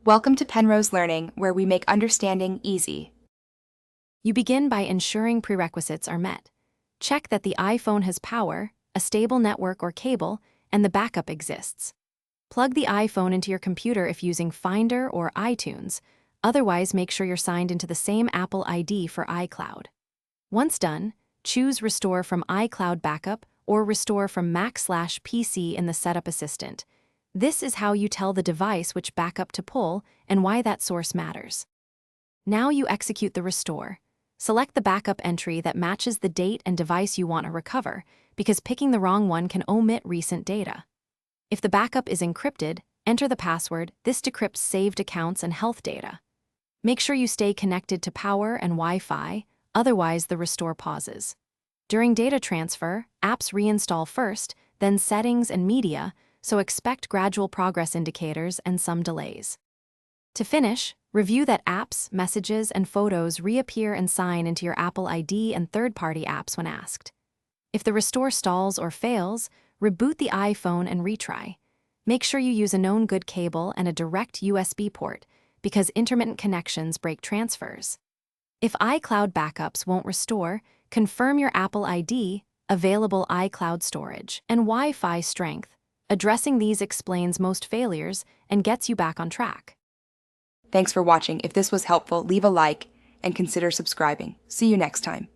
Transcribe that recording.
Welcome to Penrose Learning, where we make understanding easy. You begin by ensuring prerequisites are met. Check that the iPhone has power, a stable network or cable, and the backup exists. Plug the iPhone into your computer if using Finder or iTunes. Otherwise, make sure you're signed into the same Apple ID for iCloud. Once done, choose Restore from iCloud Backup or Restore from Mac/PC in the Setup Assistant. This is how you tell the device which backup to pull and why that source matters. Now you execute the restore. Select the backup entry that matches the date and device you want to recover, because picking the wrong one can omit recent data. If the backup is encrypted, enter the password. This decrypts saved accounts and health data. Make sure you stay connected to power and Wi-Fi, otherwise the restore pauses. During data transfer, apps reinstall first, then settings and media, so expect gradual progress indicators and some delays. To finish, review that apps, messages, and photos reappear and sign into your Apple ID and third-party apps when asked. If the restore stalls or fails, reboot the iPhone and retry. Make sure you use a known good cable and a direct USB port, because intermittent connections break transfers. If iCloud backups won't restore, confirm your Apple ID, available iCloud storage, and Wi-Fi strength. Addressing these explains most failures and gets you back on track. Thanks for watching. If this was helpful, leave a like and consider subscribing. See you next time.